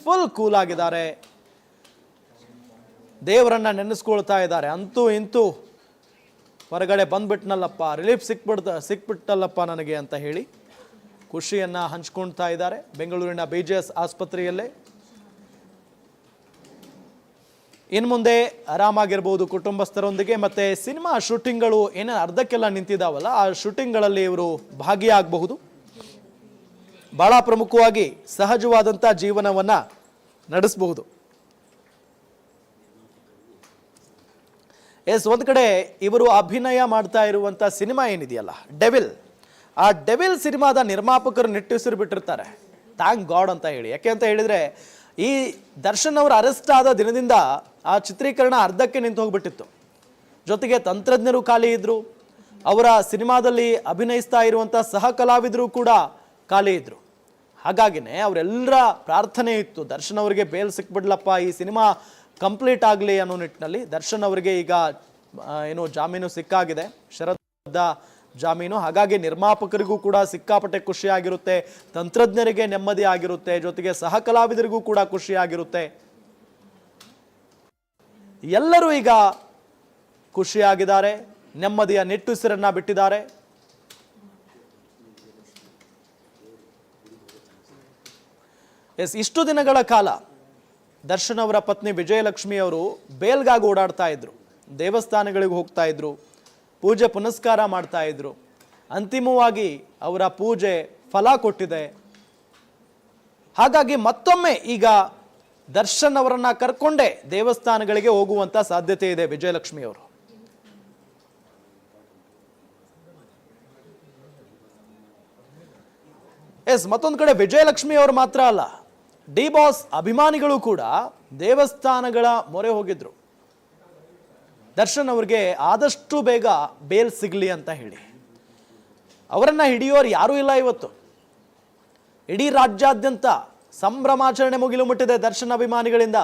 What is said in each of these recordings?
Full cool ಆಗಿದ್ದಾರೆ, ದೇವರನ್ನ ನೆನೆಸ್ಕೊಳ್ತಾ ಇದ್ದಾರೆ. ಅಂತೂ ಇಂತೂ ಹೊರಗಡೆ ಬಂದ್ಬಿಟ್ನಲ್ಲಪ್ಪ, ರಿಲೀಫ್ ಸಿಕ್ಬಿಟ್ಟಲ್ಲಪ್ಪ ನನಗೆ ಅಂತ ಹೇಳಿ ಖುಷಿಯನ್ನ ಹಂಚ್ಕೊಳ್ತಾ ಇದ್ದಾರೆ ಬೆಂಗಳೂರಿನ BJS ಆಸ್ಪತ್ರೆಯಲ್ಲೇ. ಇನ್ನು ಮುಂದೆ ಆರಾಮಾಗಿರ್ಬೋದು ಕುಟುಂಬಸ್ಥರೊಂದಿಗೆ. ಮತ್ತೆ ಸಿನಿಮಾ ಶೂಟಿಂಗ್ಗಳು ಏನೇ ಅರ್ಧಕ್ಕೆಲ್ಲ ನಿಂತಿದ್ದಾವಲ್ಲ, ಆ ಶೂಟಿಂಗ್ಗಳಲ್ಲಿ ಇವರು ಭಾಗಿಯಾಗಬಹುದು. ಬಹಳ ಪ್ರಮುಖವಾಗಿ ಸಹಜವಾದಂಥ ಜೀವನವನ್ನ ನಡೆಸಬಹುದು. ಒಂದ್ ಕಡೆ ಇವರು ಅಭಿನಯ ಮಾಡ್ತಾ ಇರುವಂತ ಸಿನಿಮಾ ಏನಿದೆಯಲ್ಲ ಡೆವಿಲ್, ಆ ಡೆವಿಲ್ ಸಿನಿಮಾದ ನಿರ್ಮಾಪಕರು ನಿಟ್ಟುಸಿರು ಬಿಟ್ಟಿರ್ತಾರೆ, ಥ್ಯಾಂಕ್ ಗಾಡ್ ಅಂತ ಹೇಳಿ. ಯಾಕೆ ಅಂತ ಹೇಳಿದ್ರೆ ಈ ದರ್ಶನ್ ಅವರು ಅರೆಸ್ಟ್ ಆದ ದಿನದಿಂದ ಆ ಚಿತ್ರೀಕರಣ ಅರ್ಧಕ್ಕೆ ನಿಂತು ಹೋಗ್ಬಿಟ್ಟಿತ್ತು. ಜೊತೆಗೆ ತಂತ್ರಜ್ಞರು ಖಾಲಿ ಇದ್ರು, ಅವರ ಸಿನಿಮಾದಲ್ಲಿ ಅಭಿನಯಿಸ್ತಾ ಇರುವಂತ ಸಹ ಕಲಾವಿದರು ಕೂಡ ಖಾಲಿ ಇದ್ರು. ಹಾಗಾಗಿನೇ ಅವರೆಲ್ಲರ ಪ್ರಾರ್ಥನೆ ಇತ್ತು, ದರ್ಶನ್ ಅವರಿಗೆ ಬೇಲ್ ಸಿಕ್ಬಿಡ್ಲಪ್ಪ, ಈ ಸಿನಿಮಾ ಕಂಪ್ಲೀಟ್ ಆಗಲಿ ಅನ್ನೋ ನಿಟ್ಟಿನಲ್ಲಿ. ದರ್ಶನ್ ಅವರಿಗೆ ಈಗ ಏನು ಜಾಮೀನು ಸಿಕ್ಕಾಗಿದೆ, ಷರತ್ತುಬದ್ಧ ಜಾಮೀನು. ಹಾಗಾಗಿ ನಿರ್ಮಾಪಕರಿಗೂ ಕೂಡ ಸಿಕ್ಕಾಪಟ್ಟೆ ಖುಷಿ ಆಗಿರುತ್ತೆ, ತಂತ್ರಜ್ಞರಿಗೆ ನೆಮ್ಮದಿ ಆಗಿರುತ್ತೆ, ಜೊತೆಗೆ ಸಹ ಕಲಾವಿದರಿಗೂ ಕೂಡ ಖುಷಿ ಆಗಿರುತ್ತೆ. ಎಲ್ಲರೂ ಈಗ ಖುಷಿಯಾಗಿದ್ದಾರೆ, ನೆಮ್ಮದಿಯ ನಿಟ್ಟುಸಿರನ್ನ ಬಿಟ್ಟಿದ್ದಾರೆ. ಇಷ್ಟು ದಿನಗಳ ಕಾಲ ದರ್ಶನ್ ಅವರ ಪತ್ನಿ ವಿಜಯಲಕ್ಷ್ಮಿ ಅವರು ಬೇಲ್ಗಾಗಿ ಓಡಾಡ್ತಾ ಇದ್ರು, ದೇವಸ್ಥಾನಗಳಿಗೆ ಹೋಗ್ತಾ ಇದ್ರು, ಪೂಜೆ ಪುನಸ್ಕಾರ ಮಾಡ್ತಾ ಇದ್ರು. ಅಂತಿಮವಾಗಿ ಅವರ ಪೂಜೆ ಫಲ ಕೊಟ್ಟಿದೆ. ಹಾಗಾಗಿ ಮತ್ತೊಮ್ಮೆ ಈಗ ದರ್ಶನ್ ಅವರನ್ನ ಕರ್ಕೊಂಡೇ ದೇವಸ್ಥಾನಗಳಿಗೆ ಹೋಗುವಂತ ಸಾಧ್ಯತೆ ಇದೆ ವಿಜಯಲಕ್ಷ್ಮಿ ಅವರು. ಮತ್ತೊಂದು ಕಡೆ ವಿಜಯಲಕ್ಷ್ಮಿ ಅವರು ಮಾತ್ರ ಅಲ್ಲ, ಡಿ ಬಾಸ್ ಅಭಿಮಾನಿಗಳು ಕೂಡ ದೇವಸ್ಥಾನಗಳ ಮೊರೆ ಹೋಗಿದ್ರು, ದರ್ಶನ್ ಅವ್ರಿಗೆ ಆದಷ್ಟು ಬೇಗ ಬೇಲ್ ಸಿಗ್ಲಿ ಅಂತ ಹೇಳಿ. ಅವರನ್ನ ಹಿಡಿಯೋರು ಯಾರೂ ಇಲ್ಲ ಇವತ್ತು. ಇಡೀ ರಾಜ್ಯಾದ್ಯಂತ ಸಂಭ್ರಮಾಚರಣೆ ಮುಗಿಲು ಮುಟ್ಟಿದೆ. ದರ್ಶನ್ ಅಭಿಮಾನಿಗಳಿಂದ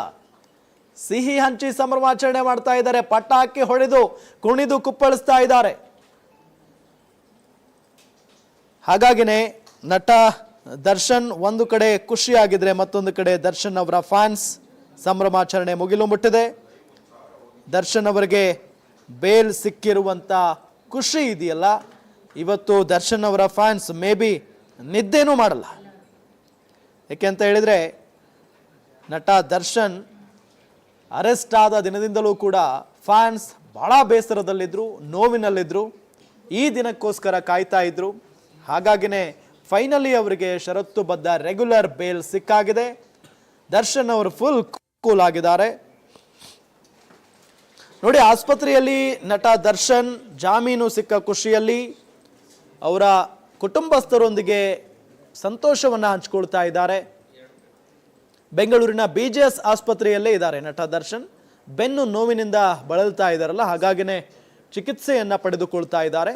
ಸಿಹಿ ಹಂಚಿ ಸಂಭ್ರಮಾಚರಣೆ ಮಾಡ್ತಾ ಇದ್ದಾರೆ, ಪಟಾಕಿ ಹೊಡೆದು ಕುಣಿದು ಕುಪ್ಪಳಿಸ್ತಾ ಇದ್ದಾರೆ. ಹಾಗಾಗಿನೇ ನಟ ದರ್ಶನ್ ಒಂದು ಕಡೆ ಖುಷಿಯಾಗಿದ್ರೆ, ಮತ್ತೊಂದು ಕಡೆ ದರ್ಶನ್ ಅವರ ಫ್ಯಾನ್ಸ್ ಸಂಭ್ರಮಾಚರಣೆ ಮುಗಿಲು ಮುಟ್ಟಿದೆ. ದರ್ಶನ್ ಅವರಿಗೆ ಬೇಲ್ ಸಿಕ್ಕಿರುವಂತ ಖುಷಿ ಇದೆಯಲ್ಲ, ಇವತ್ತು ದರ್ಶನ್ ಅವರ ಫ್ಯಾನ್ಸ್ ಮೇ ಬಿ ನಿದ್ದೆನೂ ಮಾಡಲ್ಲ. ಯಾಕೆ ಅಂತ ಹೇಳಿದ್ರೆ ನಟ ದರ್ಶನ್ ಅರೆಸ್ಟ್ ಆದ ದಿನದಿಂದಲೂ ಕೂಡ ಫ್ಯಾನ್ಸ್ ಬಹಳ ಬೇಸರದಲ್ಲಿದ್ರು, ನೋವಿನಲ್ಲಿದ್ರು, ಈ ದಿನಕ್ಕೋಸ್ಕರ ಕಾಯ್ತಾ ಇದ್ರು. ಹಾಗಾಗಿನೇ ಫೈನಲಿ ಅವರಿಗೆ ಷರತ್ತುಬದ್ಧ ರೆಗ್ಯುಲರ್ ಬೇಲ್ ಸಿಕ್ಕಾಗಿದೆ. ದರ್ಶನ್ ಅವರು ಫುಲ್ ಕೂಲ್ ಆಗಿದ್ದಾರೆ. ನೋಡಿ, ಆಸ್ಪತ್ರೆಯಲ್ಲಿ ನಟ ದರ್ಶನ್ ಜಾಮೀನು ಸಿಕ್ಕ ಖುಷಿಯಲ್ಲಿ ಅವರ ಕುಟುಂಬಸ್ಥರೊಂದಿಗೆ ಸಂತೋಷವನ್ನ ಹಂಚಿಕೊಳ್ತಾ ಇದ್ದಾರೆ. ಬೆಂಗಳೂರಿನ BJS ಆಸ್ಪತ್ರೆಯಲ್ಲೇ ಇದ್ದಾರೆ ನಟ ದರ್ಶನ್. ಬೆನ್ನು ನೋವಿನಿಂದ ಬಳಲ್ತಾ ಇದ್ದಾರಲ್ಲ, ಹಾಗಾಗಿನೇ ಚಿಕಿತ್ಸೆಯನ್ನ ಪಡೆದುಕೊಳ್ತಾ ಇದ್ದಾರೆ.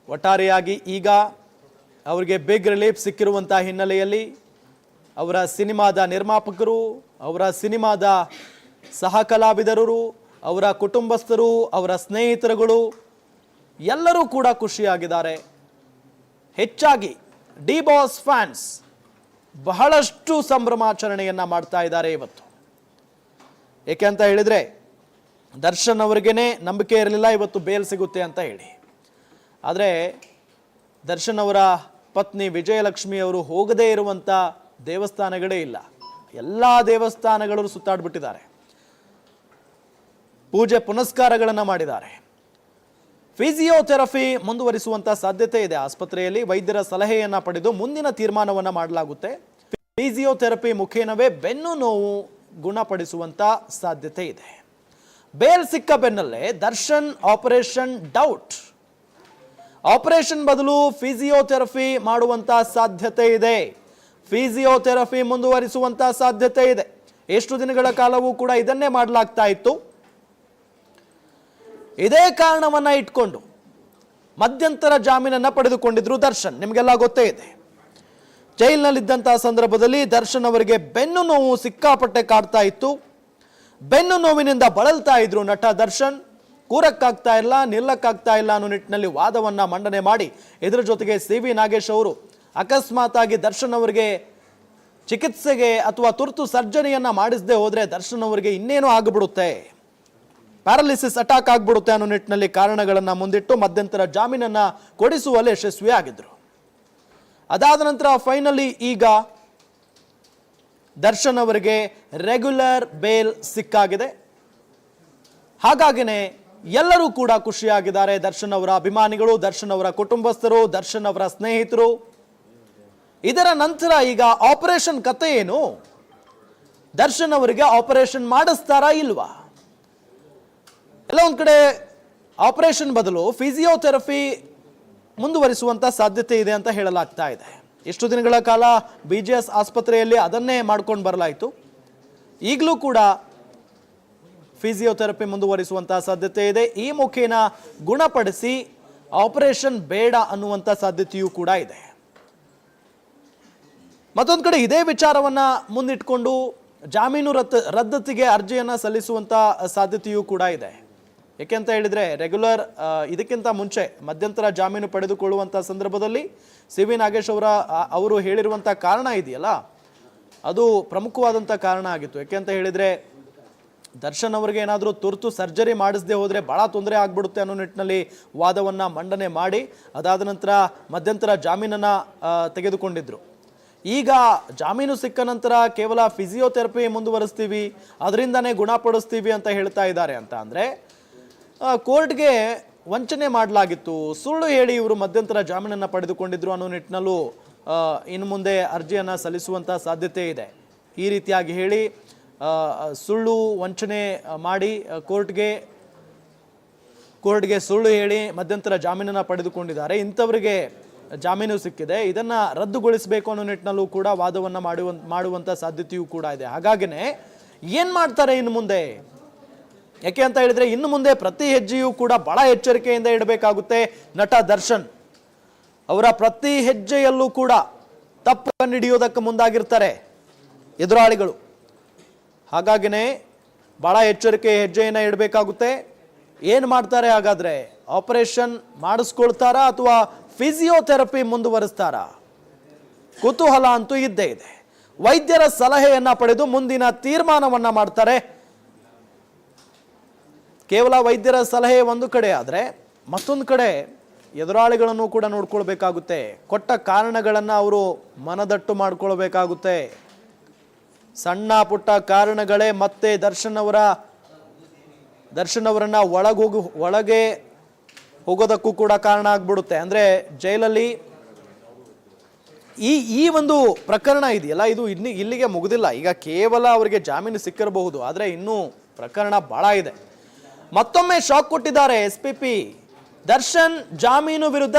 ಒಟ್ಟಾರೆಯಾಗಿ ಈಗ ಅವರಿಗೆ ಬಿಗ್ ರಿಲೀಫ್ ಸಿಕ್ಕಿರುವಂತಹ ಹಿನ್ನೆಲೆಯಲ್ಲಿ ಅವರ ಸಿನಿಮಾದ ನಿರ್ಮಾಪಕರು, ಅವರ ಸಿನಿಮಾದ ಸಹ ಕಲಾವಿದರು, ಅವರ ಕುಟುಂಬಸ್ಥರು, ಅವರ ಸ್ನೇಹಿತರುಗಳು ಎಲ್ಲರೂ ಕೂಡ ಖುಷಿಯಾಗಿದ್ದಾರೆ. ಹೆಚ್ಚಾಗಿ ಡಿ ಬಾಸ್ ಫ್ಯಾನ್ಸ್ ಬಹಳಷ್ಟು ಸಂಭ್ರಮಾಚರಣೆಯನ್ನ ಮಾಡ್ತಾ ಇದ್ದಾರೆ ಇವತ್ತು. ಏಕೆ ಅಂತ ಹೇಳಿದ್ರೆ ದರ್ಶನ್ ಅವರಿಗೇನೆ ನಂಬಿಕೆ ಇರಲಿಲ್ಲ ಇವತ್ತು ಬೇಲ್ ಸಿಗುತ್ತೆ ಅಂತ ಹೇಳಿ. ಆದರೆ ದರ್ಶನ್ ಅವರ ಪತ್ನಿ ವಿಜಯಲಕ್ಷ್ಮಿ ಅವರು ಹೋಗದೇ ಇರುವಂತ ದೇವಸ್ಥಾನಗಳೇ ಇಲ್ಲ, ಎಲ್ಲ ದೇವಸ್ಥಾನಗಳು ಸುತ್ತಾಡ್ಬಿಟ್ಟಿದ್ದಾರೆ, ಪೂಜೆ ಪುನಸ್ಕಾರಗಳನ್ನ ಮಾಡಿದ್ದಾರೆ. ಫಿಸಿಯೋಥೆರಪಿ ಮುಂದುವರಿಸುವಂತ ಸಾಧ್ಯತೆ ಇದೆ. ಆಸ್ಪತ್ರೆಯಲ್ಲಿ ವೈದ್ಯರ ಸಲಹೆಯನ್ನ ಪಡೆದು ಮುಂದಿನ ತೀರ್ಮಾನವನ್ನ ಮಾಡಲಾಗುತ್ತೆ. ಫಿಸಿಯೋಥೆರಪಿ ಮುಖೇನವೇ ಬೆನ್ನು ನೋವು ಗುಣಪಡಿಸುವಂತ ಸಾಧ್ಯತೆ ಇದೆ. ಬೇಲ್ ಸಿಕ್ಕ ಬೆನ್ನಲ್ಲೇ ದರ್ಶನ್ ಆಪರೇಷನ್ ಡೌಟ್, ಆಪರೇಷನ್ ಬದಲು ಫಿಸಿಯೋಥೆರಪಿ ಮಾಡುವಂತ ಸಾಧ್ಯತೆ ಇದೆ. ಫಿಸಿಯೋಥೆರಪಿ ಮುಂದುವರಿಸುವಂತ ಸಾಧ್ಯತೆ ಇದೆ. ಎಷ್ಟು ದಿನಗಳ ಕಾಲವೂ ಕೂಡ ಇದನ್ನೇ ಮಾಡಲಾಗ್ತಾ ಇತ್ತು. ಇದೇ ಕಾರಣವನ್ನ ಇಟ್ಕೊಂಡು ಮಧ್ಯಂತರ ಜಾಮೀನನ್ನ ಪಡೆದುಕೊಂಡಿದ್ರು ದರ್ಶನ್. ನಿಮಗೆಲ್ಲ ಗೊತ್ತೇ ಇದೆ, ಜೈಲಿನಲ್ಲಿದ್ದಂತಹ ಸಂದರ್ಭದಲ್ಲಿ ದರ್ಶನ್ ಅವರಿಗೆ ಬೆನ್ನು ನೋವು ಸಿಕ್ಕಾಪಟ್ಟೆ ಕಾಡ್ತಾ ಇತ್ತು. ಬೆನ್ನು ನೋವಿನಿಂದ ಬಳಲ್ತಾ ಇದ್ರು ನಟ ದರ್ಶನ್. ಕೂರಕ್ಕಾಗ್ತಾ ಇಲ್ಲ, ನಿಲ್ಲಕ್ಕಾಗ್ತಾ ಇಲ್ಲ ಅನ್ನೋ ನಿಟ್ಟಿನಲ್ಲಿ ವಾದವನ್ನ ಮಂಡನೆ ಮಾಡಿ ಇದರ ಜೊತೆಗೆ ಸಿ.ವಿ. ನಾಗೇಶ್ ಅವರು ಅಕಸ್ಮಾತ್ ಆಗಿ ದರ್ಶನ್ ಅವರಿಗೆ ಚಿಕಿತ್ಸೆಗೆ ಅಥವಾ ತುರ್ತು ಸರ್ಜರಿಯನ್ನ ಮಾಡಿಸದೆ ಹೋದ್ರೆ ದರ್ಶನ್ ಅವರಿಗೆ ಇನ್ನೇನು ಆಗಿಬಿಡುತ್ತೆ, ಪ್ಯಾರಾಲಿಸಿಸ್ ಅಟ್ಯಾಕ್ ಆಗ್ಬಿಡುತ್ತೆ ಅನ್ನೋ ನಿಟ್ಟಿನಲ್ಲಿ ಕಾರಣಗಳನ್ನ ಮುಂದಿಟ್ಟು ಮಧ್ಯಂತರ ಜಾಮೀನನ್ನ ಕೊಡಿಸುವಲ್ಲಿ ಯಶಸ್ವಿಯಾಗಿದ್ರು. ಅದಾದ ನಂತರ ಫೈನಲಿ ಈಗ ದರ್ಶನ್ ಅವರಿಗೆ ರೆಗ್ಯುಲರ್ ಬೇಲ್ ಸಿಕ್ಕಾಗಿದೆ. ಹಾಗಾಗಿನೇ ಎಲ್ಲರೂ ಕೂಡ ಖುಷಿಯಾಗಿದ್ದಾರೆ. ದರ್ಶನ್ ಅವರ ಅಭಿಮಾನಿಗಳು, ದರ್ಶನ್ ಅವರ ಕುಟುಂಬಸ್ಥರು, ದರ್ಶನ್ ಅವರ ಸ್ನೇಹಿತರು. ಇದರ ನಂತರ ಈಗ ಆಪರೇಷನ್ ಕತೆ ಏನು? ದರ್ಶನ್ ಅವರಿಗೆ ಆಪರೇಷನ್ ಮಾಡಿಸ್ತಾರಾ ಇಲ್ವಾ? ಎಲ್ಲ ಒಂದ್ ಕಡೆ ಆಪರೇಷನ್ ಬದಲು ಫಿಸಿಯೋಥೆರಪಿ ಮುಂದುವರಿಸುವಂತ ಸಾಧ್ಯತೆ ಇದೆ ಅಂತ ಹೇಳಲಾಗ್ತಾ ಇದೆ. ಎಷ್ಟು ದಿನಗಳ ಕಾಲ BGS ಆಸ್ಪತ್ರೆಯಲ್ಲಿ ಅದನ್ನೇ ಮಾಡ್ಕೊಂಡು ಬರಲಾಯಿತು. ಈಗಲೂ ಕೂಡ ಫಿಸಿಯೋಥೆರಪಿ ಮುಂದುವರಿಸುವಂತಹ ಸಾಧ್ಯತೆ ಇದೆ. ಈ ಮುಖೇನ ಗುಣಪಡಿಸಿ ಆಪರೇಷನ್ ಬೇಡ ಅನ್ನುವಂಥ ಸಾಧ್ಯತೆಯೂ ಕೂಡ ಇದೆ. ಮತ್ತೊಂದು ಕಡೆ ಇದೇ ವಿಚಾರವನ್ನ ಮುಂದಿಟ್ಕೊಂಡು ಜಾಮೀನು ರದ್ದತಿಗೆ ಅರ್ಜಿಯನ್ನ ಸಲ್ಲಿಸುವಂತ ಸಾಧ್ಯತೆಯೂ ಕೂಡ ಇದೆ. ಯಾಕೆಂತ ಹೇಳಿದ್ರೆ ರೆಗ್ಯುಲರ್ ಇದಕ್ಕಿಂತ ಮುಂಚೆ ಮಧ್ಯಂತರ ಜಾಮೀನು ಪಡೆದುಕೊಳ್ಳುವಂಥ ಸಂದರ್ಭದಲ್ಲಿ ಸಿ.ವಿ. ನಾಗೇಶ್ ಅವರು ಹೇಳಿರುವಂಥ ಕಾರಣ ಇದೆಯಲ್ಲ, ಅದು ಪ್ರಮುಖವಾದಂಥ ಕಾರಣ ಆಗಿತ್ತು. ಯಾಕೆಂತ ಹೇಳಿದ್ರೆ ದರ್ಶನ್ ಅವರಿಗೆ ಏನಾದರೂ ತುರ್ತು ಸರ್ಜರಿ ಮಾಡಿಸದೆ ಹೋದರೆ ಭಾಳ ತೊಂದರೆ ಆಗ್ಬಿಡುತ್ತೆ ಅನ್ನೋ ನಿಟ್ಟಿನಲ್ಲಿ ವಾದವನ್ನು ಮಂಡನೆ ಮಾಡಿ ಅದಾದ ನಂತರ ಮಧ್ಯಂತರ ಜಾಮೀನನ್ನು ತೆಗೆದುಕೊಂಡಿದ್ರು. ಈಗ ಜಾಮೀನು ಸಿಕ್ಕ ನಂತರ ಕೇವಲ ಫಿಸಿಯೋಥೆರಪಿ ಮುಂದುವರಿಸ್ತೀವಿ, ಅದರಿಂದನೇ ಗುಣಪಡಿಸ್ತೀವಿ ಅಂತ ಹೇಳ್ತಾ ಇದ್ದಾರೆ. ಅಂತ ಅಂದರೆ ಕೋರ್ಟ್ಗೆ ವಂಚನೆ ಮಾಡಲಾಗಿತ್ತು, ಸುಳ್ಳು ಹೇಳಿ ಇವರು ಮಧ್ಯಂತರ ಜಾಮೀನನ್ನು ಪಡೆದುಕೊಂಡಿದ್ರು ಅನ್ನೋ ನಿಟ್ಟಿನಲ್ಲೂ ಇನ್ನು ಮುಂದೆ ಅರ್ಜಿಯನ್ನು ಸಲ್ಲಿಸುವಂಥ ಸಾಧ್ಯತೆ ಇದೆ. ಈ ರೀತಿಯಾಗಿ ಹೇಳಿ ಸುಳ್ಳು ವಂಚನೆ ಮಾಡಿ ಕೋರ್ಟ್ಗೆ ಸುಳ್ಳು ಹೇಳಿ ಮಧ್ಯಂತರ ಜಾಮೀನನ್ನು ಪಡೆದುಕೊಂಡಿದ್ದಾರೆ. ಇಂಥವರಿಗೆ ಜಾಮೀನು ಸಿಕ್ಕಿದೆ, ಇದನ್ನು ರದ್ದುಗೊಳಿಸಬೇಕು ಅನ್ನೋ ನಿಟ್ಟಿನಲ್ಲೂ ಕೂಡ ವಾದವನ್ನು ಮಾಡುವಂಥ ಸಾಧ್ಯತೆಯೂ ಕೂಡ ಇದೆ. ಹಾಗಾಗಿನೇ ಏನು ಮಾಡ್ತಾರೆ ಇನ್ನು ಮುಂದೆ? ಯಾಕೆ ಅಂತ ಹೇಳಿದ್ರೆ ಇನ್ನು ಮುಂದೆ ಪ್ರತಿ ಹೆಜ್ಜೆಯೂ ಕೂಡ ಬಹಳ ಎಚ್ಚರಿಕೆಯಿಂದ ಇಡಬೇಕಾಗುತ್ತೆ. ನಟ ದರ್ಶನ್ ಅವರ ಪ್ರತಿ ಹೆಜ್ಜೆಯಲ್ಲೂ ಕೂಡ ತಪ್ಪು ಕಂಡುಹಿಡಿಯೋದಕ್ಕೆ ಮುಂದಾಗಿರ್ತಾರೆ ಎದುರಾಳಿಗಳು. ಹಾಗಾಗಿನೇ ಬಹಳ ಎಚ್ಚರಿಕೆ ಹೆಜ್ಜೆಯನ್ನು ಇಡಬೇಕಾಗುತ್ತೆ. ಏನು ಮಾಡ್ತಾರೆ ಹಾಗಾದ್ರೆ? ಆಪರೇಷನ್ ಮಾಡಿಸ್ಕೊಳ್ತಾರಾ ಅಥವಾ ಫಿಸಿಯೋಥೆರಪಿ ಮುಂದುವರಿಸ್ತಾರಾ? ಕುತೂಹಲ ಅಂತೂ ಇದ್ದೇ ಇದೆ. ವೈದ್ಯರ ಸಲಹೆಯನ್ನ ಪಡೆದು ಮುಂದಿನ ತೀರ್ಮಾನವನ್ನ ಮಾಡ್ತಾರೆ. ಕೇವಲ ವೈದ್ಯರ ಸಲಹೆ ಒಂದು ಕಡೆ ಆದರೆ ಮತ್ತೊಂದು ಕಡೆ ಎದುರಾಳಿಗಳನ್ನು ಕೂಡ ನೋಡ್ಕೊಳ್ಬೇಕಾಗುತ್ತೆ. ಕೊಟ್ಟ ಕಾರಣಗಳನ್ನು ಅವರು ಮನದಟ್ಟು ಮಾಡ್ಕೊಳ್ಬೇಕಾಗುತ್ತೆ. ಸಣ್ಣ ಪುಟ್ಟ ಕಾರಣಗಳೇ ಮತ್ತೆ ದರ್ಶನ್ ಅವರನ್ನ ಒಳಗೆ ಹೋಗೋದಕ್ಕೂ ಕೂಡ ಕಾರಣ ಆಗ್ಬಿಡುತ್ತೆ. ಅಂದ್ರೆ ಜೈಲಲ್ಲಿ ಈ ಒಂದು ಪ್ರಕರಣ ಇದೆಯಲ್ಲ, ಇದು ಇಲ್ಲಿಗೆ ಮುಗಿದಿಲ್ಲ. ಈಗ ಕೇವಲ ಅವರಿಗೆ ಜಾಮೀನು ಸಿಕ್ಕಿರಬಹುದು, ಆದರೆ ಇನ್ನೂ ಪ್ರಕರಣ ಬಹಳ ಇದೆ. ಮತ್ತೊಮ್ಮೆ ಶಾಕ್ ಕೊಟ್ಟಿದ್ದಾರೆ SPP. ದರ್ಶನ್ ಜಾಮೀನು ವಿರುದ್ಧ